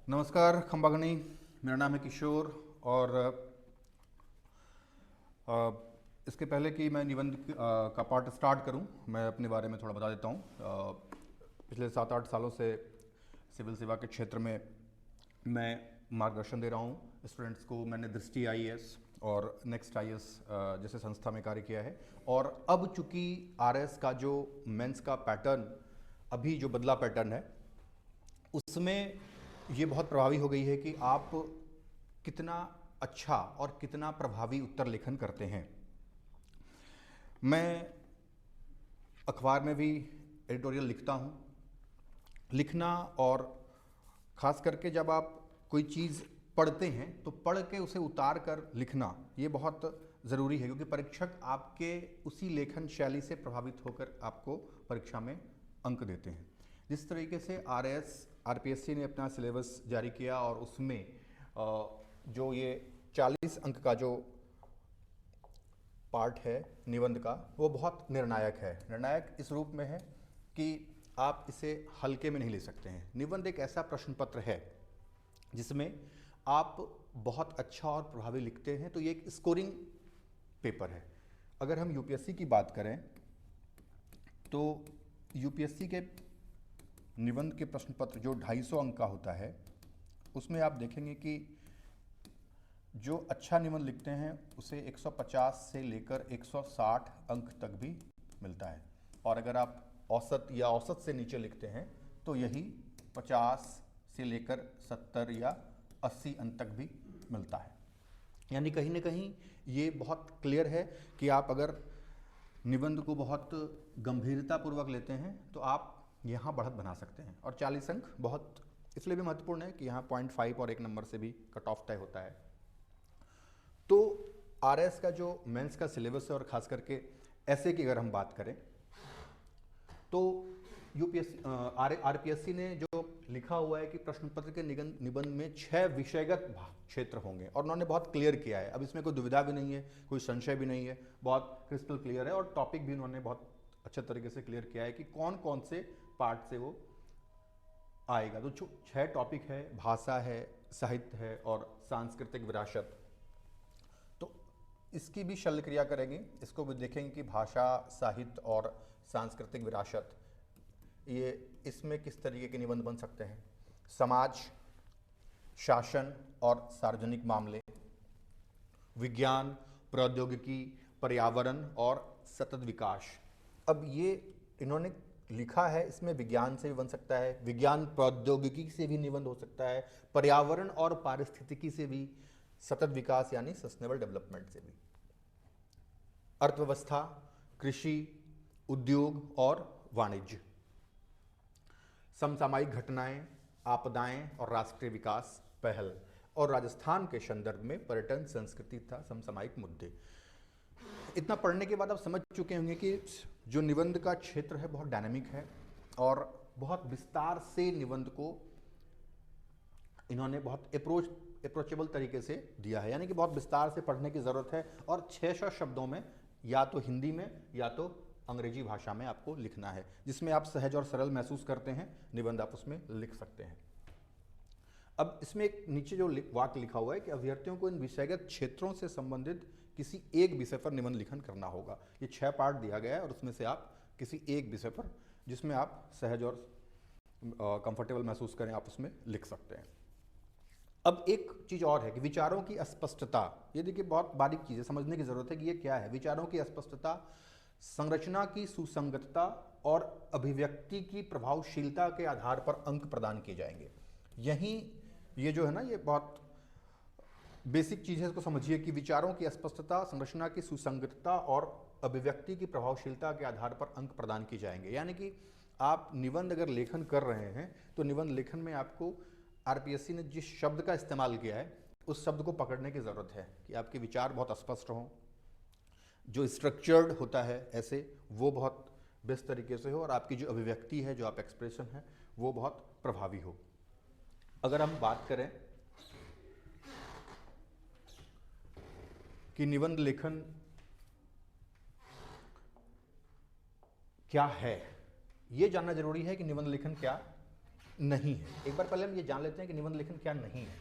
नमस्कार खंबागनी। मेरा नाम है किशोर। और इसके पहले कि मैं निबंध का पार्ट स्टार्ट करूं, मैं अपने बारे में थोड़ा बता देता हूं। पिछले 7-8 सालों से सिविल सेवा के क्षेत्र में मैं मार्गदर्शन दे रहा हूं स्टूडेंट्स को। मैंने दृष्टि आईएएस और नेक्स्ट आईएएस जैसे संस्था में कार्य किया है। और अब चूंकि आरएस का जो मेंस का पैटर्न अभी जो बदला पैटर्न है, उसमें ये बहुत प्रभावी हो गई है कि आप कितना अच्छा और कितना प्रभावी उत्तर लेखन करते हैं। मैं अखबार में भी एडिटोरियल लिखता हूँ। लिखना और ख़ास करके जब आप कोई चीज़ पढ़ते हैं तो पढ़ के उसे उतार कर लिखना ये बहुत ज़रूरी है, क्योंकि परीक्षक आपके उसी लेखन शैली से प्रभावित होकर आपको परीक्षा में अंक देते हैं। जिस तरीके से आरपीएससी ने अपना सिलेबस जारी किया और उसमें जो ये 40 अंक का जो पार्ट है निबंध का, वो बहुत निर्णायक है। निर्णायक इस रूप में है कि आप इसे हल्के में नहीं ले सकते हैं। निबंध एक ऐसा प्रश्न पत्र है जिसमें आप बहुत अच्छा और प्रभावी लिखते हैं तो ये एक स्कोरिंग पेपर है। अगर हम यूपीएससी की बात करें तो यूपीएससी के निबंध के प्रश्न पत्र जो 250 अंक का होता है, उसमें आप देखेंगे कि जो अच्छा निबंध लिखते हैं उसे 150 से लेकर 160 अंक तक भी मिलता है। और अगर आप औसत या औसत से नीचे लिखते हैं तो यही 50 से लेकर 70 या 80 अंक तक भी मिलता है। यानी कहीं ना कहीं ये बहुत क्लियर है कि आप अगर निबंध को बहुत गंभीरतापूर्वक लेते हैं तो आप यहाँ बढ़त बना सकते हैं। और 40 अंक बहुत इसलिए भी महत्वपूर्ण है कि यहाँ 0.5 और 1 नंबर से भी कट ऑफ तय होता है। तो आरएस का जो मेंस का सिलेबस है और ख़ास करके ऐसे की अगर हम बात करें तो यूपीएससी आरपीएससी ने जो लिखा हुआ है कि प्रश्न पत्र के निबंध में 6 विषयगत क्षेत्र होंगे और उन्होंने बहुत क्लियर किया है। अब इसमें कोई दुविधा भी नहीं है, कोई संशय भी नहीं है, बहुत क्रिस्टल क्लियर है। और टॉपिक भी उन्होंने बहुत अच्छे तरीके से क्लियर किया है कि कौन कौन से पार्ट से वो आएगा। तो 6 टॉपिक है, भाषा है, साहित्य है और सांस्कृतिक विरासत। तो इसकी भी शल्य क्रिया करेंगे, इसको भी देखेंगे कि भाषा, साहित्य और सांस्कृतिक विरासत ये इसमें किस तरीके के निबंध बन सकते हैं। समाज, शासन और सार्वजनिक मामले, विज्ञान, प्रौद्योगिकी, पर्यावरण और सतत विकास। अब ये इन्होंने लिखा है, इसमें विज्ञान से भी बन सकता है, विज्ञान प्रौद्योगिकी से भी निबंध हो सकता है, पर्यावरण और पारिस्थितिकी से भी, सतत विकास यानी सस्टेनेबल डेवलपमेंट से भी, अर्थव्यवस्था, कृषि, उद्योग और वाणिज्य, समसामयिक घटनाएं, आपदाएं और राष्ट्रीय विकास पहल, और राजस्थान के संदर्भ में पर्यटन, संस्कृति तथा समसामयिक मुद्दे। इतना पढ़ने के बाद आप समझ चुके होंगे कि जो निबंध का क्षेत्र है बहुत डायनामिक है और बहुत विस्तार से निबंध को इन्होंने बहुत अप्रोचेबल तरीके से दिया है। यानी कि बहुत विस्तार से पढ़ने की ज़रूरत है और 600 शब्दों में या तो हिंदी में या तो अंग्रेजी भाषा में आपको लिखना है। जिसमें आप सहज और सरल महसूस करते हैं निबंध आप उसमें लिख सकते हैं। अब इसमें एक नीचे जो वाक्य लिखा हुआ है कि अभ्यर्थियों को इन विषयगत क्षेत्रों से संबंधित किसी एक विषय पर निबंध लेखन करना होगा। ये 6 पार्ट दिया गया है और उसमें से आप किसी एक विषय पर जिसमें आप सहज और कंफर्टेबल महसूस करें आप उसमें लिख सकते हैं। अब एक चीज़ और है कि विचारों की अस्पष्टता, ये देखिए बहुत बारीक चीज़ है, समझने की ज़रूरत है कि ये क्या है। विचारों की अस्पष्टता, संरचना की सुसंगतता और अभिव्यक्ति की प्रभावशीलता के आधार पर अंक प्रदान किए जाएंगे। यहीं ये जो है ना, ये बहुत बेसिक चीज़ है, इसको समझिए कि विचारों की अस्पष्टता, संरचना की सुसंगतता और अभिव्यक्ति की प्रभावशीलता के आधार पर अंक प्रदान किए जाएंगे। यानी कि आप निबंध अगर लेखन कर रहे हैं तो निबंध लेखन में आपको आरपीएससी ने जिस शब्द का इस्तेमाल किया है उस शब्द को पकड़ने की ज़रूरत है कि आपके विचार बहुत स्पष्ट हों, जो स्ट्रक्चर्ड होता है ऐसे वो बहुत बेस्ट तरीके से हो, और आपकी जो अभिव्यक्ति है, जो आप एक्सप्रेशन है, वो बहुत प्रभावी हो। अगर हम बात करें कि निबंध लेखन क्या है, ये जानना जरूरी है कि निबंध लेखन क्या नहीं है। एक बार पहले हम ये जान लेते हैं कि निबंध लेखन क्या नहीं है।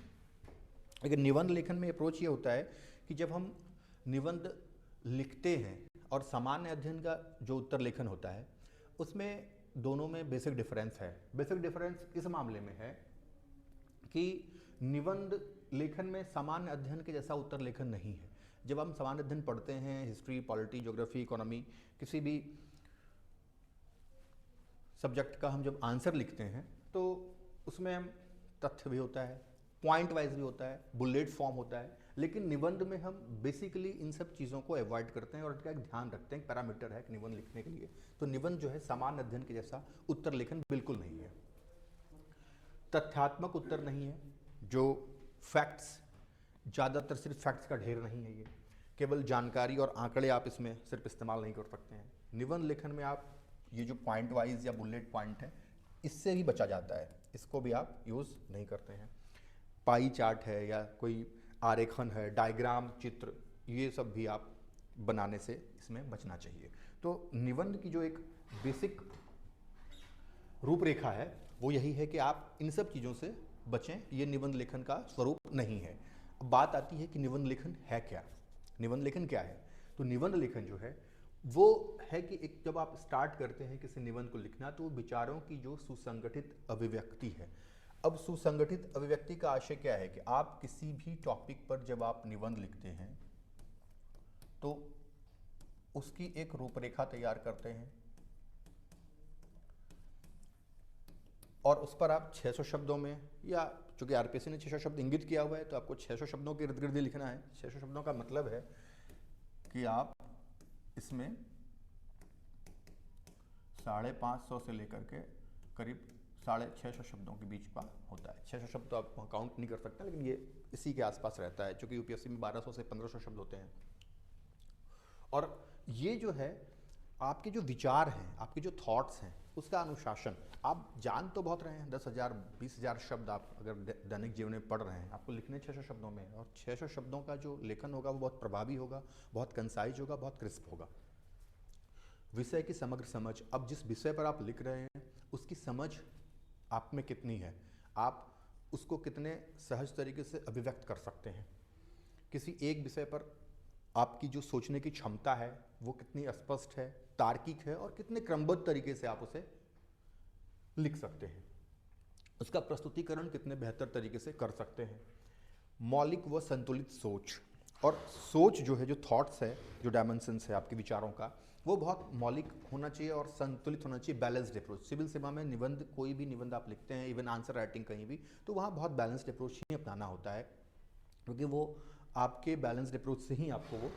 लेकिन निबंध लेखन में अप्रोच ये होता है कि जब हम निबंध लिखते हैं और सामान्य अध्ययन का जो उत्तर लेखन होता है उसमें दोनों में बेसिक डिफरेंस है। बेसिक डिफरेंस इस मामले में है कि निबंध लेखन में सामान्य अध्ययन के जैसा उत्तर लेखन नहीं है। जब हम सामान्य अध्ययन पढ़ते हैं, हिस्ट्री, पॉलिटी, ज्योग्राफी, इकोनॉमी, किसी भी सब्जेक्ट का हम जब आंसर लिखते हैं तो उसमें हम तथ्य भी होता है, पॉइंट वाइज भी होता है, बुलेट फॉर्म होता है। लेकिन निबंध में हम बेसिकली इन सब चीज़ों को अवॉइड करते हैं और इनका एक ध्यान रखते हैं, एक पैरामीटर है कि निबंध लिखने के लिए। तो निबंध जो है सामान्य अध्ययन के जैसा उत्तर लेखन बिल्कुल नहीं है। तथ्यात्मक उत्तर नहीं है, जो फैक्ट्स, ज़्यादातर सिर्फ फैक्ट्स का ढेर नहीं है। ये केवल जानकारी और आंकड़े आप इसमें सिर्फ इस्तेमाल नहीं कर सकते हैं। निबंध लेखन में आप ये जो पॉइंट वाइज या बुलेट पॉइंट है इससे भी बचा जाता है, इसको भी आप यूज़ नहीं करते हैं। पाई चार्ट है या कोई आरेखन है, डायग्राम, चित्र, ये सब भी आप बनाने से इसमें बचना चाहिए। तो निबंध की जो एक बेसिक रूपरेखा है वो यही है कि आप इन सब चीज़ों से बचें। ये निबंध लेखन का स्वरूप नहीं है। अब बात आती है कि निबंध लेखन है क्या। निबंध लेखन क्या है? तो निबंध लेखन जो है वो है कि एक जब आप स्टार्ट करते हैं किसी निबंध को लिखना तो विचारों की जो सुसंगठित अभिव्यक्ति है। अब सुसंगठित अभिव्यक्ति का आशय क्या है कि आप किसी भी टॉपिक पर जब आप निबंध लिखते हैं तो उसकी एक रूपरेखा तैयार करते हैं और उस पर आप 600 शब्दों में, या चूंकि आरपीएससी ने 600 शब्द इंगित किया हुआ है तो आपको 600 शब्दों के इर्द गिर्द लिखना है। 600 शब्दों का मतलब है कि आप इसमें 550 से लेकर के करीब 650 शब्दों के बीच का होता है। 600 शब्द तो आप काउंट नहीं कर सकते, लेकिन ये इसी के आसपास रहता है, चूंकि यूपीएससी में 1200 से 1500 शब्द होते हैं। और ये जो है आपके जो विचार हैं, आपके जो थॉट्स हैं, उसका अनुशासन। आप जान तो बहुत रहे हैं, 10,000 20,000 शब्द आप अगर दैनिक जीवन में पढ़ रहे हैं, आपको लिखने 600 शब्दों में, और 600 शब्दों का जो लेखन होगा वो बहुत प्रभावी होगा, बहुत कंसाइज होगा, बहुत क्रिस्प होगा। विषय की समग्र समझ, अब जिस विषय पर आप लिख रहे हैं उसकी समझ आप में कितनी है, आप उसको कितने सहज तरीके से अभिव्यक्त कर सकते हैं। किसी एक विषय पर आपकी जो सोचने की क्षमता है वो कितनी स्पष्ट है, तार्किक है, और कितने क्रमबद्ध तरीके से आप उसे लिख सकते हैं, उसका प्रस्तुतिकरण कितने बेहतर तरीके से कर सकते हैं। मौलिक व संतुलित सोच, और सोच जो है, जो थॉट्स है, जो डायमेंशंस है आपके विचारों का, वो बहुत मौलिक होना चाहिए और संतुलित होना चाहिए, बैलेंस्ड अप्रोच। सिविल सेवा में निबंध, कोई भी निबंध आप लिखते हैं, इवन आंसर राइटिंग कहीं भी, तो वहाँ बहुत बैलेंस्ड अप्रोच ही अपनाना होता है, क्योंकि वो आपके बैलेंस्ड अप्रोच से ही आपको वो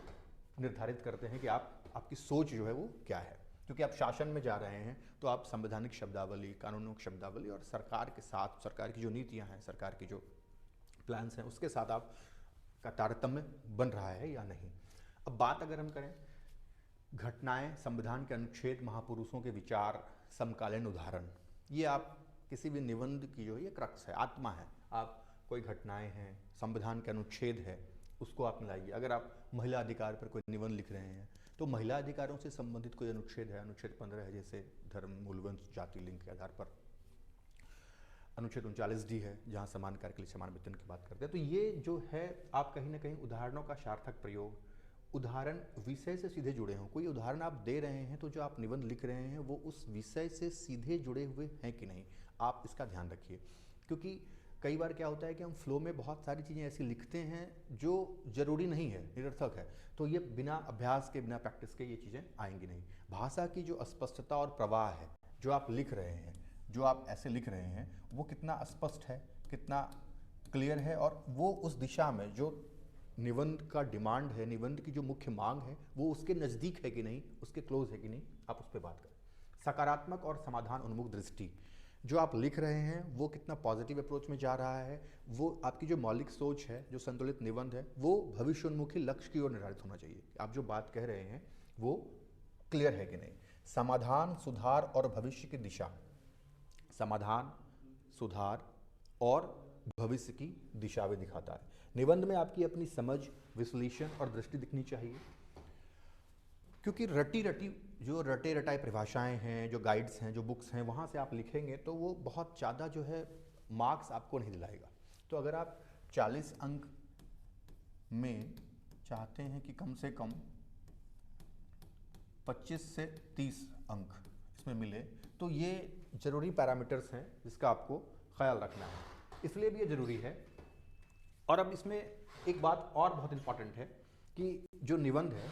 निर्धारित करते हैं कि आपकी सोच जो है वो क्या है। क्योंकि आप शासन में जा रहे हैं तो आप संवैधानिक शब्दावली, कानूनों की शब्दावली और सरकार के साथ, सरकार की जो नीतियाँ हैं, सरकार की जो प्लान्स हैं, उसके साथ आप का तारतम्य बन रहा है या नहीं। अब बात अगर हम करें घटनाएं, संविधान के अनुच्छेद, महापुरुषों के विचार, समकालीन उदाहरण, ये आप किसी भी निबंध की जो ये क्रक्स है, आत्मा है। आप कोई घटनाएं हैं, संविधान के अनुच्छेद है, उसको आप मिलाइए। अगर आप महिला अधिकार पर कोई निबंध लिख रहे हैं तो महिला अधिकारों से संबंधित कोई अनुच्छेद है, अनुच्छेद 15 है, जैसे धर्म, मूलवंश, जाति, लिंग के आधार पर। अनुच्छेद 39D है, जहाँ समान कार्य के लिए समान वेतन की बात करते हैं। तो ये जो है आप कहीं ना कहीं उदाहरणों का सार्थक प्रयोग, उदाहरण विषय से सीधे जुड़े हों। कोई उदाहरण आप दे रहे हैं तो जो आप निबंध लिख रहे हैं वो उस विषय से सीधे जुड़े हुए हैं कि नहीं, आप इसका ध्यान रखिए। क्योंकि कई बार क्या होता है कि हम फ्लो में बहुत सारी चीज़ें ऐसी लिखते हैं जो ज़रूरी नहीं है, निरर्थक है, तो ये बिना अभ्यास के, बिना प्रैक्टिस के ये चीज़ें आएंगी नहीं। भाषा की जो स्पष्टता और प्रवाह है, जो आप लिख रहे हैं, जो आप ऐसे लिख रहे हैं, वो कितना स्पष्ट है, कितना क्लियर है, और वो उस दिशा में जो निबंध का डिमांड है, निबंध की जो मुख्य मांग है, वो उसके नज़दीक है कि नहीं, उसके क्लोज है कि नहीं, आप उस पर बात करें। सकारात्मक और समाधान उन्मुख दृष्टि, जो आप लिख रहे हैं वो कितना पॉजिटिव अप्रोच में जा रहा है, वो आपकी जो मौलिक सोच है, जो संतुलित निबंध है, वो भविष्योन्मुखी लक्ष्य की ओर निर्धारित होना चाहिए। आप जो बात कह रहे हैं वो क्लियर है कि नहीं। समाधान, सुधार और भविष्य की दिशा, समाधान, सुधार और भविष्य की दिशा भी दिखाता है। निबंध में आपकी अपनी समझ, विश्लेषण और दृष्टि दिखनी चाहिए, क्योंकि रटी रटी जो रटे रटाए परिभाषाएं हैं, जो गाइड्स हैं, जो बुक्स हैं, वहाँ से आप लिखेंगे तो वो बहुत ज़्यादा जो है मार्क्स आपको नहीं दिलाएगा। तो अगर आप 40 अंक में चाहते हैं कि कम से कम 25 से 30 अंक इसमें मिले, तो ये ज़रूरी पैरामीटर्स हैं जिसका आपको ख्याल रखना है, इसलिए भी ये ज़रूरी है। और अब इसमें एक बात और बहुत इम्पॉर्टेंट है कि जो निबंध है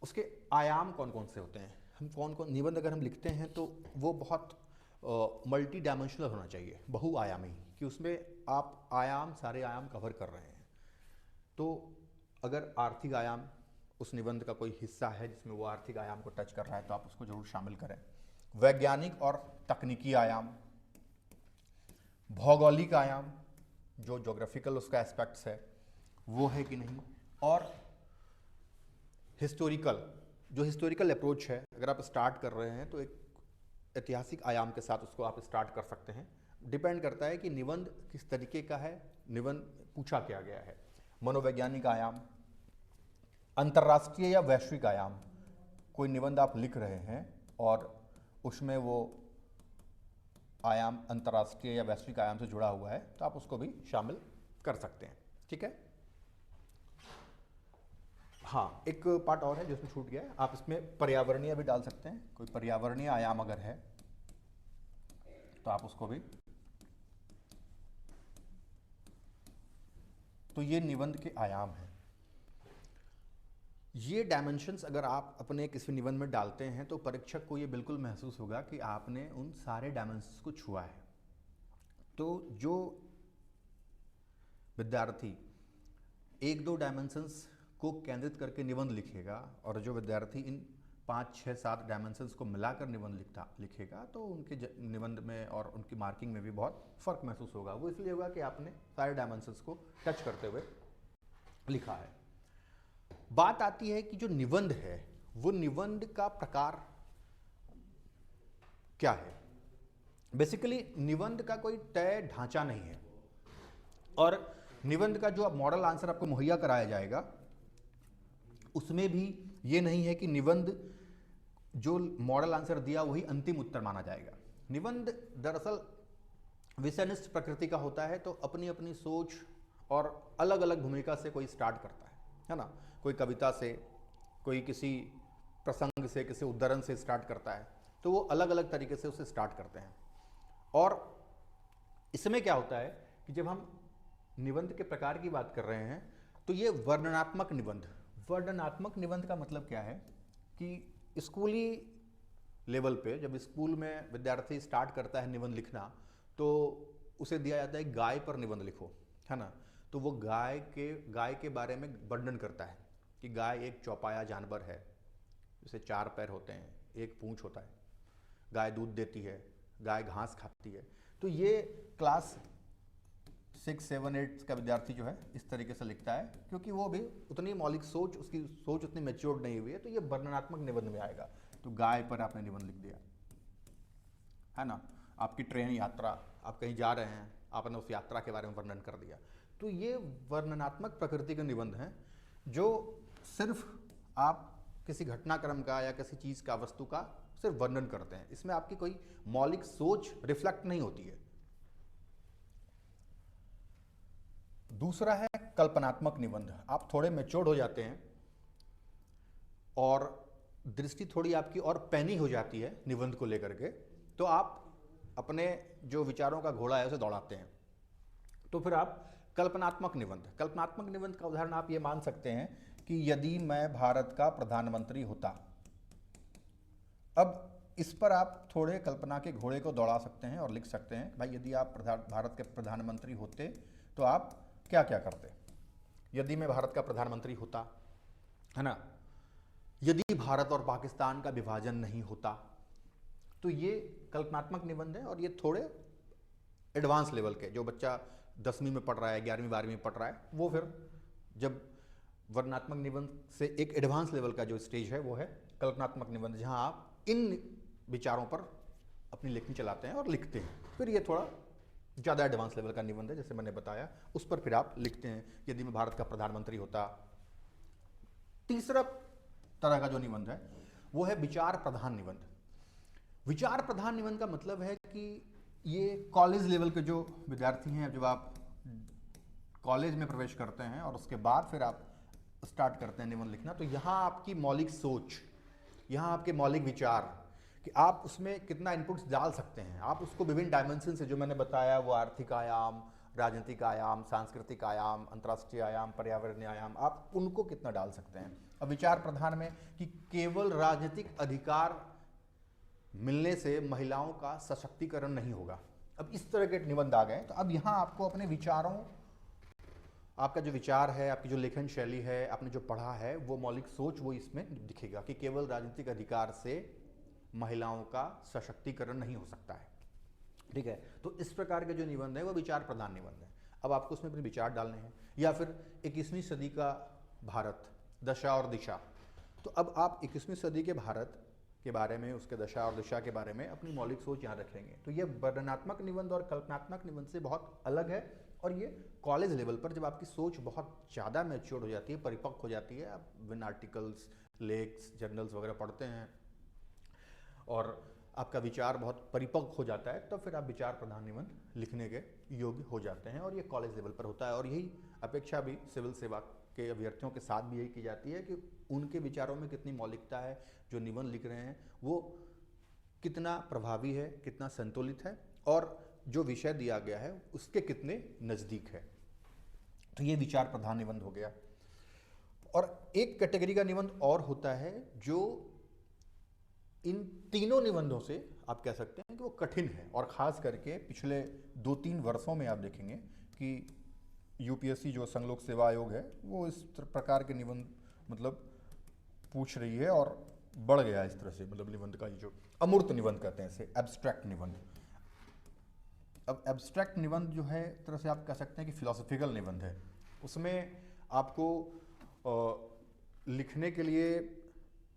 उसके आयाम कौन कौन से होते हैं। हम कौन कौन निबंध अगर हम लिखते हैं तो वो बहुत मल्टी डायमेंशनल होना चाहिए, बहुआयामी, कि उसमें आप सारे आयाम कवर कर रहे हैं। तो अगर आर्थिक आयाम उस निबंध का कोई हिस्सा है जिसमें वो आर्थिक आयाम को टच कर रहा है तो आप उसको जरूर शामिल करें। वैज्ञानिक और तकनीकी आयाम, भौगोलिक आयाम, जो ज्योग्राफिकल उसका एस्पेक्ट्स है वो है कि नहीं, और हिस्टोरिकल अप्रोच है। अगर आप स्टार्ट कर रहे हैं तो एक ऐतिहासिक आयाम के साथ उसको आप स्टार्ट कर सकते हैं। डिपेंड करता है कि निबंध किस तरीके का है, निबंध पूछा क्या गया है। मनोवैज्ञानिक आयाम, अंतर्राष्ट्रीय या वैश्विक आयाम, कोई निबंध आप लिख रहे हैं और उसमें वो आयाम अंतर्राष्ट्रीय या वैश्विक आयाम से जुड़ा हुआ है तो आप उसको भी शामिल कर सकते हैं। ठीक है। हाँ, एक पार्ट और है जो इसमें छूट गया है, आप इसमें पर्यावरणीय भी डाल सकते हैं। कोई पर्यावरणीय आयाम अगर है तो आप उसको भी। तो ये निबंध के आयाम हैं। ये डायमेंशंस अगर आप अपने किसी निबंध में डालते हैं तो परीक्षक को ये बिल्कुल महसूस होगा कि आपने उन सारे डायमेंशंस को छुआ है। तो जो विद्यार्थी एक दो डायमेंशंस को केंद्रित करके निबंध लिखेगा और जो विद्यार्थी इन 5, 6, 7 डायमेंशंस को मिलाकर निबंध लिखेगा तो उनके निबंध में और उनकी मार्किंग में भी बहुत फ़र्क महसूस होगा। वो इसलिए होगा कि आपने सारे डायमेंशंस को टच करते हुए लिखा है। बात आती है कि जो निबंध है वो निबंध का प्रकार क्या है। बेसिकली निबंध का कोई तय ढांचा नहीं है और निबंध का जो मॉडल आंसर आपको मुहैया कराया जाएगा उसमें भी ये नहीं है कि निबंध जो मॉडल आंसर दिया वही अंतिम उत्तर माना जाएगा। निबंध दरअसल विषयनिष्ठ प्रकृति का होता है, तो अपनी अपनी सोच और अलग अलग भूमिका से कोई स्टार्ट करता है ना। कोई कविता से, कोई किसी प्रसंग से, किसी उद्धरण से स्टार्ट करता है, तो वो अलग अलग तरीके से उसे स्टार्ट करते हैं। और इसमें क्या होता है कि जब हम निबंध के प्रकार की बात कर रहे हैं तो ये वर्णनात्मक निबंध का मतलब क्या है कि स्कूली लेवल पे जब स्कूल में विद्यार्थी स्टार्ट करता है निबंध लिखना तो उसे दिया जाता है गाय पर निबंध लिखो, है ना। तो वो गाय के बारे में वर्णन करता है कि गाय एक चौपाया जानवर है, जिसे 4 पैर होते हैं, एक पूंछ होता है, गाय दूध देती है, गाय घास खाती है। तो ये क्लास 6, 7, 8 का विद्यार्थी जो है इस तरीके से लिखता है, क्योंकि वो भी उतनी मौलिक सोच, उसकी सोच उतनी मैच्योर्ड नहीं हुई है, तो ये वर्णनात्मक निबंध में आएगा। तो गाय पर आपने निबंध लिख दिया, है ना। आपकी ट्रेन यात्रा, आप कहीं जा रहे हैं, आपने उस यात्रा के बारे में वर्णन कर दिया। तो ये वर्णनात्मक प्रकृति के निबंध हैं जो सिर्फ आप किसी घटनाक्रम का या किसी चीज़ का, वस्तु का सिर्फ वर्णन करते हैं। इसमें आपकी कोई मौलिक सोच रिफ्लेक्ट नहीं होती है। दूसरा है कल्पनात्मक निबंध। आप थोड़े मैच्योर्ड हो जाते हैं और दृष्टि थोड़ी आपकी और पैनी हो जाती है निबंध को लेकर के, तो आप अपने जो विचारों का घोड़ा है उसे दौड़ाते हैं। तो फिर आप कल्पनात्मक निबंध का उदाहरण आप ये मान सकते हैं कि यदि मैं भारत का प्रधानमंत्री होता। अब इस पर आप थोड़े कल्पना के घोड़े को दौड़ा सकते हैं और लिख सकते हैं, भाई यदि आप भारत के प्रधानमंत्री होते तो आप क्या क्या करते। यदि मैं भारत का प्रधानमंत्री होता, है ना, यदि भारत और पाकिस्तान का विभाजन नहीं होता। तो ये कल्पनात्मक निबंध है और ये थोड़े एडवांस लेवल के, जो बच्चा 10वीं में पढ़ रहा है, 11वीं 12वीं में पढ़ रहा है, वो फिर जब वर्णनात्मक निबंध से एक एडवांस लेवल का जो स्टेज है वो है कल्पनात्मक निबंध, जहां आप इन विचारों पर अपनी लेखनी चलाते हैं और लिखते हैं। फिर ये थोड़ा ज़्यादा एडवांस लेवल का निबंध है, जैसे मैंने बताया, उस पर फिर आप लिखते हैं यदि मैं भारत का प्रधानमंत्री होता। तीसरा तरह का जो निबंध है वो है विचार प्रधान निबंध। विचार प्रधान निबंध का मतलब है कि ये कॉलेज लेवल के जो विद्यार्थी हैं, जब आप कॉलेज में प्रवेश करते हैं और उसके बाद फिर आप स्टार्ट करते हैं निबंध लिखना, तो यहाँ आपकी मौलिक सोच, यहाँ आपके मौलिक विचार कि आप उसमें कितना इनपुट्स डाल सकते हैं, आप उसको विभिन्न डायमेंशन से, जो मैंने बताया वो आर्थिक आयाम, राजनीतिक आयाम, सांस्कृतिक आयाम, अंतर्राष्ट्रीय आयाम, पर्यावरणीय आयाम, आप उनको कितना डाल सकते हैं। अब विचार प्रधान में कि केवल राजनीतिक अधिकार मिलने से महिलाओं का सशक्तिकरण नहीं होगा। अब इस तरह के निबंध आ गए, तो अब यहाँ आपको अपने विचारों, आपका जो विचार है, आपकी जो लेखन शैली है, आपने जो पढ़ा है, वो मौलिक सोच वो इसमें दिखेगा कि केवल राजनीतिक अधिकार से महिलाओं का सशक्तिकरण नहीं हो सकता है। ठीक है, तो इस प्रकार के जो निबंध है वो विचार प्रधान निबंध है। अब आपको उसमें अपने विचार डालने हैं। या फिर 21वीं सदी का भारत, दशा और दिशा, तो अब आप 21वीं सदी के भारत के बारे में, उसके दशा और दिशा के बारे में अपनी मौलिक सोच यहाँ रखेंगे। तो ये वर्णनात्मक निबंध और कल्पनात्मक निबंध से बहुत अलग है, और ये कॉलेज लेवल पर जब आपकी सोच बहुत ज़्यादा मैच्योर हो जाती है, परिपक्व हो जाती है, आप विभिन्न आर्टिकल्स, लेख्स, जर्नल्स वगैरह पढ़ते हैं और आपका विचार बहुत परिपक्व हो जाता है, तब फिर आप विचार प्रधान निबंध लिखने के योग्य हो जाते हैं। और ये कॉलेज लेवल पर होता है, और यही अपेक्षा भी सिविल सेवा के अभ्यर्थियों के साथ भी यही की जाती है कि उनके विचारों में कितनी मौलिकता है, जो निबंध लिख रहे हैं वो कितना प्रभावी है, कितना संतुलित है, और जो विषय दिया गया है उसके कितने नज़दीक है। तो ये विचार प्रधान निबंध हो गया। और एक कैटेगरी का निबंध और होता है जो इन तीनों निबंधों से आप कह सकते हैं कि वो कठिन है, और ख़ास करके पिछले 2-3 वर्षों में आप देखेंगे कि यूपीएससी जो संघ लोक सेवा आयोग है वो इस प्रकार के निबंध मतलब पूछ रही है, और बढ़ गया इस तरह से, मतलब निबंध का जो अमूर्त निबंध कहते हैं इसे, एब्स्ट्रैक्ट निबंध। अब एब्स्ट्रैक्ट निबंध जो है एक तरह से आप कह सकते हैं कि फिलोसफिकल निबंध है। उसमें आपको लिखने के लिए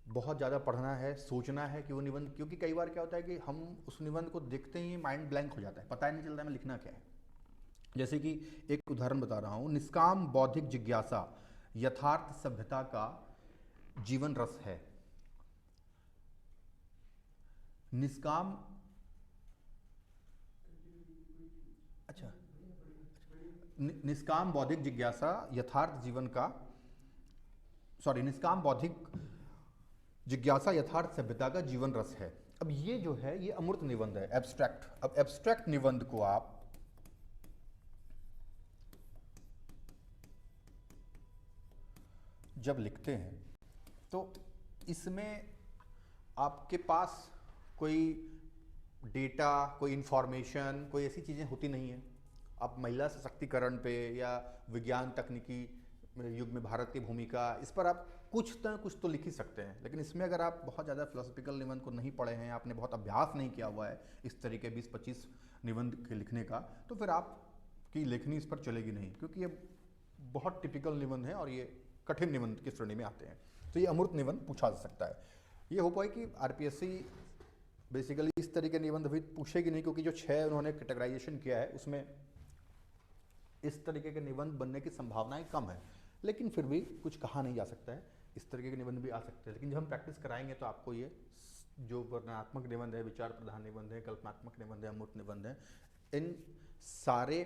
बहुत ज़्यादा पढ़ना है, सोचना है कि वो निबंध, क्योंकि कई बार क्या होता है कि हम उस निबंध को देखते ही माइंड ब्लैंक हो जाता है, पता ही नहीं चलता है मैं लिखना क्या है। जैसे कि एक उदाहरण बता रहा हूँ, निष्काम बौद्धिक जिज्ञासा यथार्थ सभ्यता का जीवन रस है। निष्काम, अच्छा, निष्काम बौद्धिक जिज्ञासा यथार्थ जीवन का, सॉरी, निष्काम बौद्धिक जिज्ञासा यथार्थ सभ्यता का जीवन रस है। अब ये जो है ये अमूर्त निबंध है, एब्स्ट्रैक्ट। अब एब्स्ट्रैक्ट निबंध को आप जब लिखते हैं तो इसमें आपके पास कोई डेटा, कोई इंफॉर्मेशन, कोई ऐसी चीज़ें होती नहीं हैं। आप महिला सशक्तिकरण पे या विज्ञान तकनीकी युग में भारत की भूमिका, इस पर आप कुछ तो लिख ही सकते हैं। लेकिन इसमें अगर आप बहुत ज़्यादा फिलोसफिकल निबंध को नहीं पढ़े हैं, आपने बहुत अभ्यास नहीं किया हुआ है इस तरीके 20-25 निबंध के लिखने का, तो फिर आपकी लेखनी इस पर चलेगी नहीं, क्योंकि ये बहुत टिपिकल निबंध है और ये कठिन निबंध की श्रेणी में आते हैं। तो ये अमूर्त निबंध पूछा जा सकता है। ये हो पाए कि आरपीएससी बेसिकली इस तरह के निबंध अभी पूछेगी नहीं, क्योंकि जो 6 उन्होंने कैटेगराइजेशन किया है उसमें इस तरीके के निबंध बनने की संभावनाएं कम है। लेकिन फिर भी कुछ कहा नहीं जा सकता है, इस तरीके के निबंध भी आ सकते हैं। लेकिन जब हम प्रैक्टिस कराएंगे तो आपको ये जो वर्णनात्मक निबंध है, विचार प्रधान निबंध है, कल्पनात्मक निबंध है, अमूर्त निबंध है, इन सारे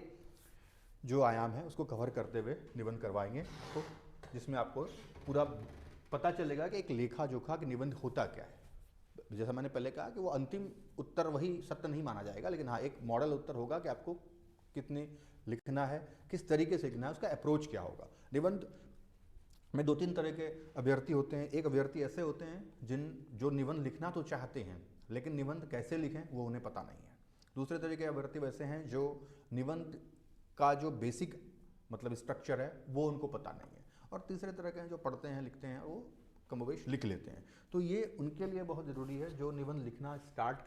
जो आयाम है उसको कवर करते हुए निबंध करवाएंगे, तो जिसमें आपको पूरा पता चलेगा कि एक लेखा जोखा कि निबंध होता क्या है। जैसा मैंने पहले कहा कि वो अंतिम उत्तर वही सत्य नहीं माना जाएगा, लेकिन हाँ एक मॉडल उत्तर होगा कि आपको कितने लिखना है, किस तरीके से लिखना है, उसका अप्रोच क्या होगा। निबंध में 2-3 तरह के अभ्यर्थी होते हैं। एक अभ्यर्थी ऐसे होते हैं जो निबंध लिखना तो चाहते हैं, लेकिन निबंध कैसे लिखें वो उन्हें पता नहीं है। दूसरे तरह के अभ्यर्थी वैसे हैं जो निबंध का जो बेसिक मतलब स्ट्रक्चर है वो उनको पता नहीं है। और तीसरे तरह के हैं जो पढ़ते हैं, लिखते हैं, वो कमोवेश लिख लेते हैं। तो ये उनके लिए बहुत ज़रूरी है जो निबंध लिखना स्टार्ट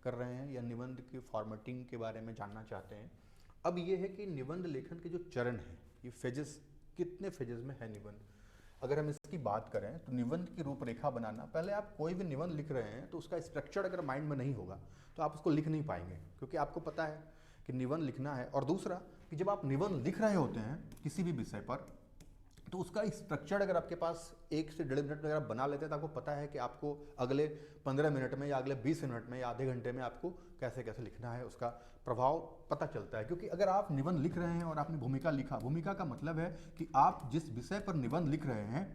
कर रहे हैं या निबंध की फॉर्मेटिंग के बारे में जानना चाहते हैं। अब ये है कि निबंध लेखन के जो चरण हैं, ये फेजेस, कितने फेजेस में है निबंध। अगर हम इसकी बात करें तो निबंध की रूपरेखा बनाना, पहले आप कोई भी निबंध लिख रहे हैं तो उसका स्ट्रक्चर अगर माइंड में नहीं होगा तो आप उसको लिख नहीं पाएंगे, क्योंकि आपको पता है कि निबंध लिखना है। और दूसरा कि जब आप निबंध लिख रहे होते हैं किसी भी विषय पर, तो उसका स्ट्रक्चर अगर आपके पास 1 से 1.5 मिनट में अगर आप बना लेते हैं तो आपको पता है कि आपको अगले 15 मिनट में या अगले 20 मिनट में या आधे घंटे में आपको कैसे कैसे लिखना है, उसका प्रभाव पता चलता है। क्योंकि अगर आप निबंध लिख रहे हैं और आपने भूमिका लिखा, भूमिका का मतलब है कि आप जिस विषय पर निबंध लिख रहे हैं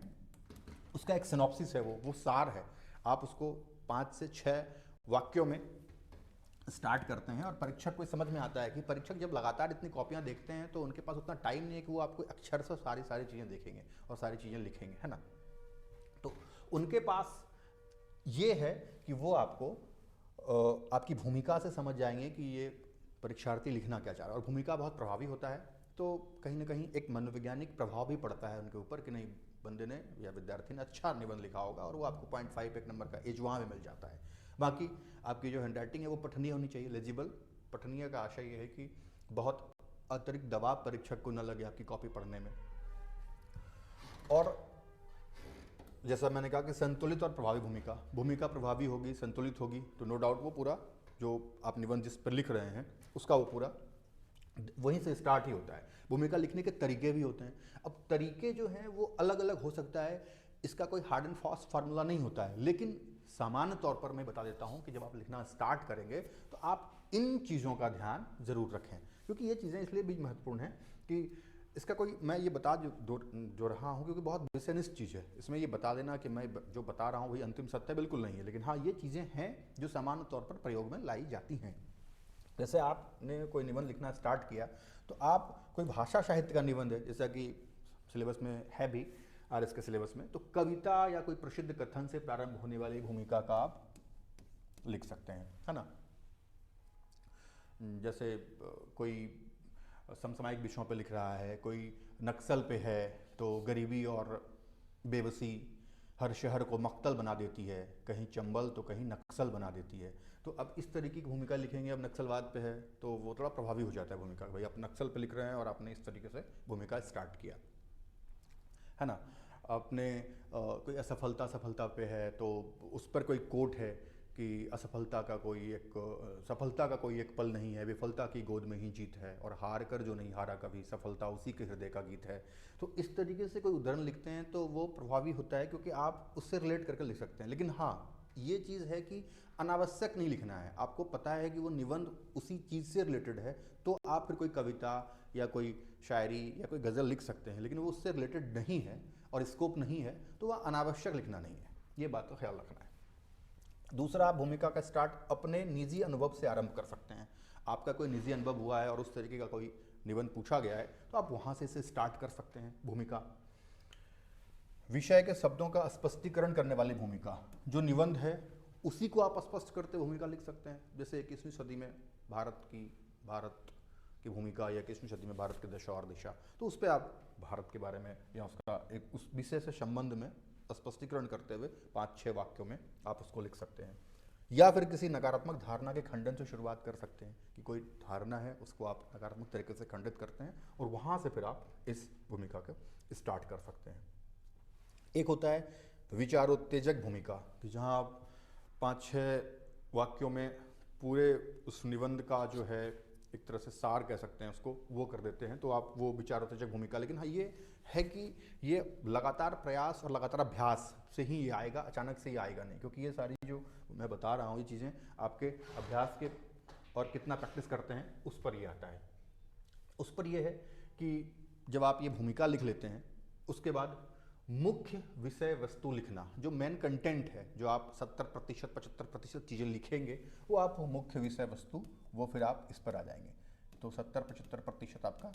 उसका एक सिनॉप्सिस है, वो सार है। आप उसको 5 से 6 वाक्यों में स्टार्ट करते हैं और परीक्षक को समझ में आता है कि परीक्षक जब लगातार इतनी कॉपियां देखते हैं तो उनके पास उतना टाइम नहीं है कि वो आपको अक्षर से सारी चीज़ें देखेंगे और सारी चीज़ें लिखेंगे, है ना। तो उनके पास ये है कि वो आपको आपकी भूमिका से समझ जाएंगे कि ये परीक्षार्थी लिखना क्या चाह रहा है। और भूमिका बहुत प्रभावी होता है, तो कहीं ना कहीं एक मनोवैज्ञानिक प्रभाव भी पड़ता है उनके ऊपर कि नहीं, बंदे ने या विद्यार्थी ने अच्छा निबंध लिखा होगा और वो आपको 0.5 एक नंबर का एज वहाँ में मिल जाता है। बाकी आपकी जो हैंड राइटिंग है वो पठनीय होनी चाहिए, लेजिबल। पठनीय का आशय ये है कि बहुत अतिरिक्त दबाव परीक्षक को न लगे आपकी कॉपी पढ़ने में। और जैसा मैंने कहा कि संतुलित और प्रभावी भूमिका प्रभावी होगी, संतुलित होगी, तो नो डाउट वो पूरा जो आप निबंध जिस पर लिख रहे हैं उसका वो पूरा वहीं से स्टार्ट ही होता है। भूमिका लिखने के तरीके भी होते हैं। अब तरीके जो हैं वो अलग अलग हो सकता है, इसका कोई हार्ड एंड फास्ट फार्मूला नहीं होता है, लेकिन सामान्य तौर पर मैं बता देता हूं कि जब आप लिखना स्टार्ट करेंगे तो आप इन चीज़ों का ध्यान जरूर रखें, क्योंकि ये चीज़ें इसलिए भी महत्वपूर्ण हैं कि इसका कोई, मैं ये बता जो रहा हूँ क्योंकि बहुत विषयनिष्ठ चीज़ है, इसमें ये बता देना कि मैं जो बता रहा हूँ वही अंतिम सत्य बिल्कुल नहीं है, लेकिन हाँ ये चीज़ें हैं जो सामान्य तौर पर प्रयोग में लाई जाती हैं। जैसे आपने कोई निबंध लिखना स्टार्ट किया तो आप कोई भाषा साहित्य का निबंध है, जैसा कि सिलेबस में है भी, आरएस के सिलेबस में, तो कविता या कोई प्रसिद्ध कथन से प्रारंभ होने वाली भूमिका का आप लिख सकते हैं, है ना। जैसे कोई समसामयिक विषयों पे लिख रहा है, कोई नक्सल पे है तो गरीबी और बेबसी हर शहर को मक्तल बना देती है, कहीं चंबल तो कहीं नक्सल बना देती है। तो अब इस तरीके की भूमिका लिखेंगे, अब नक्सलवाद पे है तो वो थोड़ा प्रभावी हो जाता है भूमिका, भाई आप नक्सल पे लिख रहे हैं और आपने इस तरीके से भूमिका स्टार्ट किया, है ना। आपने कोई असफलता सफलता पे है तो उस पर कोई कोट है कि असफलता का कोई एक, सफलता का कोई एक पल नहीं है, विफलता की गोद में ही जीत है, और हार कर जो नहीं हारा कभी, सफलता उसी के हृदय का गीत है। तो इस तरीके से कोई उदाहरण लिखते हैं तो वो प्रभावी होता है, क्योंकि आप उससे रिलेट करके लिख सकते हैं। लेकिन हाँ ये चीज़ है कि अनावश्यक नहीं लिखना है, आपको पता है कि वो निबंध उसी चीज़ से रिलेटेड है, तो आप फिर कोई कविता या कोई शायरी या कोई गज़ल लिख सकते हैं, लेकिन वो उससे रिलेटेड नहीं है और स्कोप नहीं है तो वह अनावश्यक लिखना नहीं है, ये बात का ख्याल रखना है। दूसरा, आप भूमिका का स्टार्ट अपने निजी अनुभव से आरंभ कर सकते हैं। आपका कोई निजी अनुभव हुआ है और उस तरीके का कोई निबंध पूछा गया है तो आप वहाँ से इसे स्टार्ट कर सकते हैं भूमिका। विषय के शब्दों का स्पष्टीकरण करने वाली भूमिका, जो निबंध है उसी को आप स्पष्ट करते भूमिका लिख सकते हैं। जैसे 21वीं सदी में भारत की भूमिका या 21वीं सदी में भारत की दशा और दिशा, तो उस पर आप भारत के बारे में या उसका एक उस विषय से संबंध में स्पष्टीकरण करते हुए 5-6 वाक्यों में आप उसको लिख सकते हैं। या फिर किसी नकारात्मक धारणा के खंडन से शुरुआत कर सकते हैं कि कोई धारणा है उसको आप नकारात्मक तरीके से खंडित करते हैं और वहाँ से फिर आप इस भूमिका को स्टार्ट कर सकते हैं। एक होता है विचारोत्तेजक भूमिका, कि जहाँ आप 5-6 वाक्यों में पूरे उस निबंध का जो है एक तरह से सार कह सकते हैं उसको, वो कर देते हैं, तो आप वो विचारोत्तेजक भूमिका। लेकिन हाँ ये है कि ये लगातार प्रयास और लगातार अभ्यास से ही ये आएगा, अचानक से ही आएगा नहीं, क्योंकि ये सारी जो मैं बता रहा हूँ ये चीज़ें आपके अभ्यास के और कितना प्रैक्टिस करते हैं उस पर ये आता है। उस पर ये है कि जब आप ये भूमिका लिख लेते हैं उसके बाद मुख्य विषय वस्तु लिखना, जो मेन कंटेंट है, जो आप 70% 75% चीज़ें लिखेंगे वो आप मुख्य विषय वस्तु, वो फिर आप इस पर आ जाएंगे। तो 70-75% आपका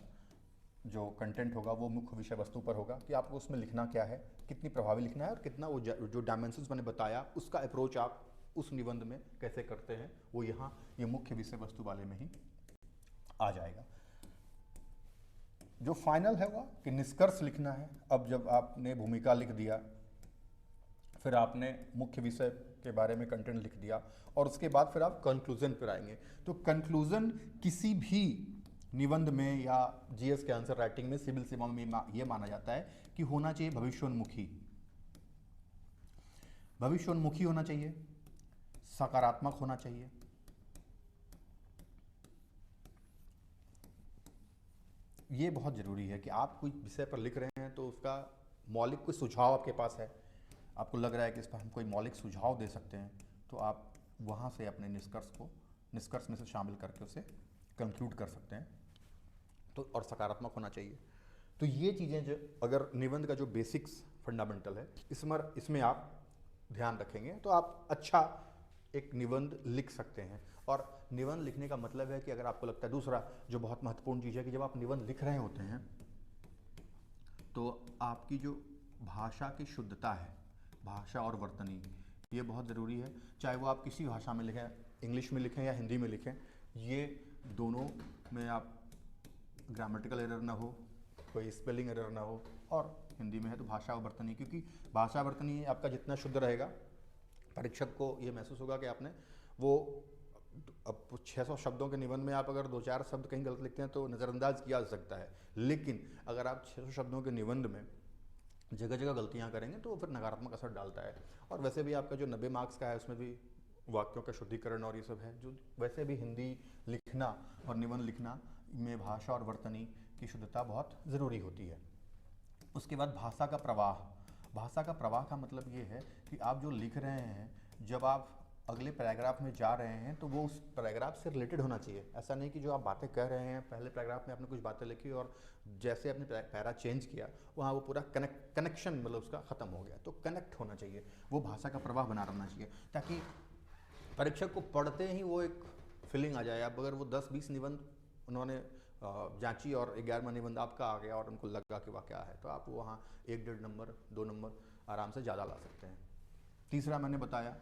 जो कंटेंट होगा वो मुख्य विषय वस्तु पर होगा कि आपको उसमें लिखना क्या है, कितनी प्रभावी लिखना है और कितना वो जो डायमेंशंस मैंने बताया उसका अप्रोच आप उस निबंध में कैसे करते हैं, वो यहाँ ये मुख्य विषय वस्तु वाले में ही आ जाएगा। जो फाइनल है वो कि निष्कर्ष लिखना है। अब जब आपने भूमिका लिख दिया, फिर आपने मुख्य विषय के बारे में कंटेंट लिख दिया और उसके बाद फिर आप कंक्लूजन पर आएंगे। तो कंक्लूजन किसी भी निबंध में या जीएस के आंसर राइटिंग में, सिविल सेवाओं में ये माना जाता है कि होना चाहिए भविष्योन्मुखी। भविष्योन्मुखी होना चाहिए, सकारात्मक होना चाहिए, ये बहुत ज़रूरी है कि आप कोई विषय पर लिख रहे हैं तो उसका मौलिक कोई सुझाव आपके पास है, आपको लग रहा है कि इस पर हम कोई मौलिक सुझाव दे सकते हैं, तो आप वहाँ से अपने निष्कर्ष में से शामिल करके उसे कंक्लूड कर सकते हैं। तो और सकारात्मक होना चाहिए। तो ये चीज़ें जो अगर निबंध का जो बेसिक्स फंडामेंटल है इसमें आप ध्यान रखेंगे तो आप अच्छा एक निबंध लिख सकते हैं। और निबंध लिखने का मतलब है कि अगर आपको लगता है, दूसरा जो बहुत महत्वपूर्ण चीज़ है कि जब आप निबंध लिख रहे होते हैं तो आपकी जो भाषा की शुद्धता है, भाषा और वर्तनी, ये बहुत ज़रूरी है। चाहे वो आप किसी भाषा में लिखें, इंग्लिश में लिखें या हिंदी में लिखें, ये दोनों में आप ग्रामेटिकल एरर ना हो, कोई स्पेलिंग एरर ना हो, और हिंदी में है तो भाषा और वर्तनी, क्योंकि भाषा वर्तनी आपका जितना शुद्ध रहेगा परीक्षक को ये महसूस होगा कि आपने वो अब 600 शब्दों के निबंध में आप अगर 2-4 शब्द कहीं गलत लिखते हैं तो नज़रअंदाज किया जा सकता है, लेकिन अगर आप 600 शब्दों के निबंध में जगह जगह गलतियां करेंगे तो वो फिर नकारात्मक असर डालता है। और वैसे भी आपका जो 90 मार्क्स का है उसमें भी वाक्यों का शुद्धिकरण और ये सब है, जो वैसे भी हिंदी लिखना और निबंध लिखना में भाषा और वर्तनी की शुद्धता बहुत ज़रूरी होती है। उसके बाद भाषा का प्रवाह। भाषा का प्रवाह का मतलब ये है कि आप जो लिख रहे हैं, जब आप अगले पैराग्राफ में जा रहे हैं तो वो उस पैराग्राफ से रिलेटेड होना चाहिए। ऐसा नहीं कि जो आप बातें कह रहे हैं, पहले पैराग्राफ में आपने कुछ बातें लिखी और जैसे आपने पैरा चेंज किया वहाँ वो पूरा कनेक्शन मतलब उसका ख़त्म हो गया। तो कनेक्ट होना चाहिए, वो भाषा का प्रवाह बना रहना चाहिए, ताकि परीक्षक को पढ़ते ही वो एक फीलिंग आ जाए। अब अगर वो 10-20 निबंध उन्होंने जांची और 11वां निबंध आपका आ गया और उनको लगा कि वाह क्या है, तो आप वहाँ 1-1.5 नंबर 2 नंबर आराम से ज़्यादा ला सकते हैं। तीसरा मैंने बताया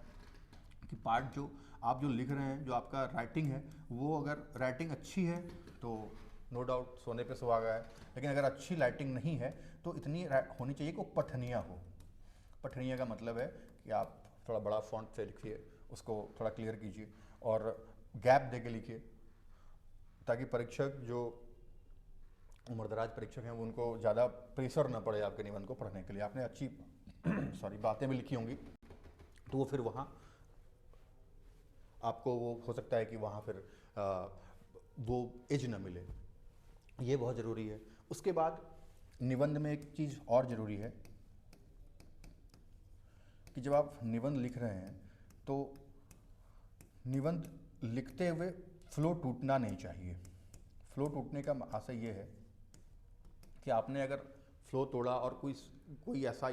कि पार्ट जो आप जो लिख रहे हैं, जो आपका राइटिंग है, वो अगर राइटिंग अच्छी है तो नो डाउट सोने पे सुहागा है, लेकिन अगर अच्छी राइटिंग नहीं है तो इतनी होनी चाहिए कि वो पठनीय हो। पठनीय का मतलब है कि आप थोड़ा बड़ा फॉन्ट से लिखिए, उसको थोड़ा क्लियर कीजिए और गैप दे के लिखिए, ताकि परीक्षक जो उम्रदराज परीक्षक हैं वो उनको ज़्यादा प्रेशर ना पड़े आपके निबंध को पढ़ने के लिए। आपने अच्छी बातें भी लिखी होंगी तो वो फिर वहाँ आपको वो हो सकता है कि वहाँ फिर वो एज न मिले, ये बहुत ज़रूरी है। उसके बाद निबंध में एक चीज़ और ज़रूरी है कि जब आप निबंध लिख रहे हैं तो निबंध लिखते हुए फ्लो टूटना नहीं चाहिए। फ्लो टूटने का आशय ये है कि आपने अगर फ्लो तोड़ा और कोई ऐसा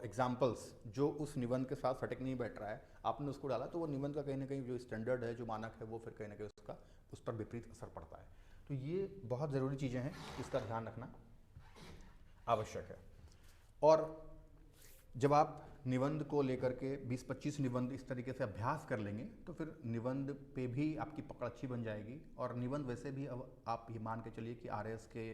एग्जाम्पल्स जो उस निबंध के साथ सटीक नहीं बैठ रहा है, आपने उसको डाला, तो वो निबंध का कहीं ना कहीं जो स्टैंडर्ड है, जो मानक है, वो फिर कहीं ना कहीं उस पर विपरीत असर पड़ता है। तो ये बहुत ज़रूरी चीज़ें हैं, इसका ध्यान रखना आवश्यक है। और जब आप निबंध को लेकर के 20-25 निबंध इस तरीके से अभ्यास कर लेंगे तो फिर निबंध पे भी आपकी पकड़ अच्छी बन जाएगी। और निबंध वैसे भी अब आप ये मान के चलिए कि आरएएस के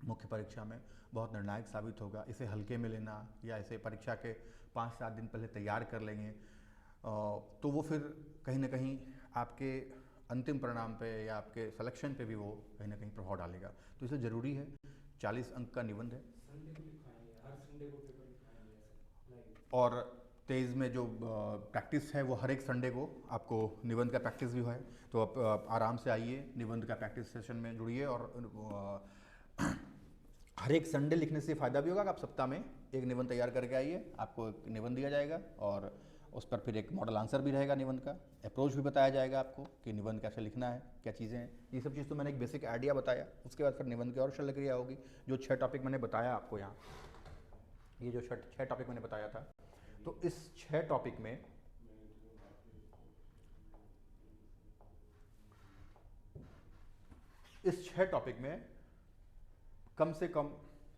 मुख्य परीक्षा में बहुत निर्णायक साबित होगा। इसे हल्के में लेना या इसे परीक्षा के 5-7 दिन पहले तैयार कर लेंगे तो वो फिर कहीं ना कहीं आपके अंतिम परिणाम पे या आपके सिलेक्शन पे भी वो कहीं ना कहीं प्रभाव डालेगा। तो इसलिए ज़रूरी है, 40 अंक का निबंध है और 23 में जो प्रैक्टिस है वो हर एक संडे को आपको निबंध का प्रैक्टिस भी है। तो आप आराम से आइए, निबंध का प्रैक्टिस सेशन में जुड़िए और हर एक संडे लिखने से फ़ायदा भी होगा कि आप सप्ताह में एक निबंध तैयार करके आइए, आपको एक निबंध दिया जाएगा और उस पर फिर एक मॉडल आंसर भी रहेगा, निबंध का अप्रोच भी बताया जाएगा आपको कि निबंध कैसे लिखना है, क्या चीज़ें हैं। ये सब चीज़ तो मैंने एक बेसिक आइडिया बताया। उसके बाद फिर निबंध की और शल्य क्रिया होगी। जो 6 टॉपिक मैंने बताया आपको यहाँ, ये जो 6 टॉपिक मैंने बताया था, तो इस 6 टॉपिक में कम से कम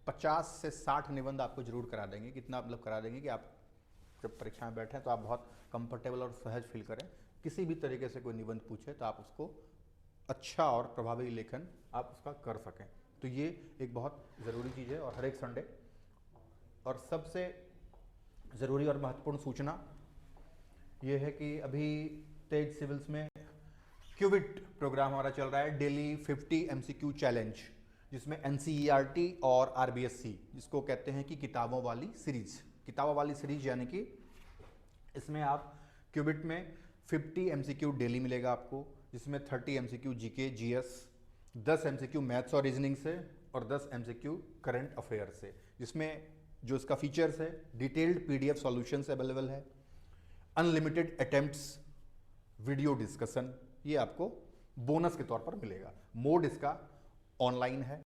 50 से 60 निबंध आपको जरूर करा देंगे। कितना मतलब करा देंगे कि आप जब परीक्षा में बैठें तो आप बहुत कंफर्टेबल और सहज फील करें। किसी भी तरीके से कोई निबंध पूछे तो आप उसको अच्छा और प्रभावी लेखन आप उसका कर सकें। तो ये एक बहुत ज़रूरी चीज़ है। और हर एक संडे, और सबसे ज़रूरी और महत्वपूर्ण सूचना ये है कि अभी तेज सिविल्स में क्यूबिट प्रोग्राम हमारा चल रहा है, डेली 50 MCQ चैलेंज, जिसमें NCERT और RBSC, जिसको कहते हैं कि किताबों वाली सीरीज, यानी कि इसमें आप क्यूबिट में 50 MCQ डेली मिलेगा आपको, जिसमें 30 MCQ GK GS 10 MCQ maths और रीजनिंग से और 10 एमसीक्यू करंट अफेयर से, जिसमें जो इसका फीचर्स है, डिटेल्ड पीडीएफ सॉल्यूशंस अवेलेबल है, अनलिमिटेड अटेम्प्ट्स, वीडियो डिस्कशन, ये आपको बोनस के तौर पर मिलेगा। मोड इसका ऑनलाइन है।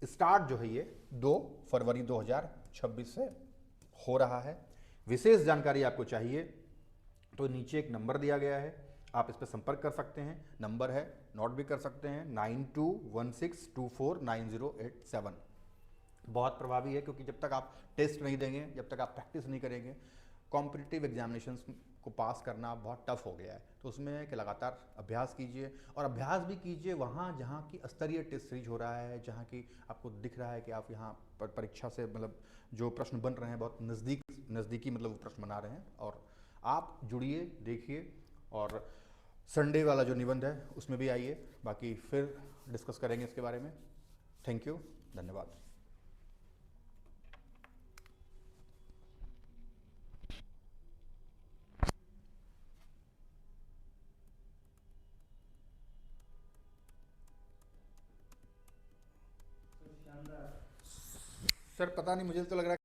स्टार्ट जो है ये 2 फरवरी 2026 से हो रहा है। विशेष जानकारी आपको चाहिए तो नीचे एक नंबर दिया गया है, आप इस पर संपर्क कर सकते हैं। नंबर है, नोट भी कर सकते हैं, 9216249087। बहुत प्रभावी है, क्योंकि जब तक आप टेस्ट नहीं देंगे, जब तक आप प्रैक्टिस नहीं करेंगे, कॉम्पिटिटिव एग्जामिनेशंस को पास करना बहुत टफ हो गया है। तो उसमें है कि लगातार अभ्यास कीजिए, और अभ्यास भी कीजिए वहाँ जहाँ की स्तरीय टेस्ट सीरीज हो रहा है, जहाँ की आपको दिख रहा है कि आप यहाँ पर परीक्षा से मतलब जो प्रश्न बन रहे हैं बहुत नज़दीकी मतलब वो प्रश्न बना रहे हैं। और आप जुड़िए, देखिए, और संडे वाला जो निबंध है उसमें भी आइए, बाकी फिर डिस्कस करेंगे इसके बारे में। थैंक यू, धन्यवाद। सर पता नहीं, मुझे तो लग रहा है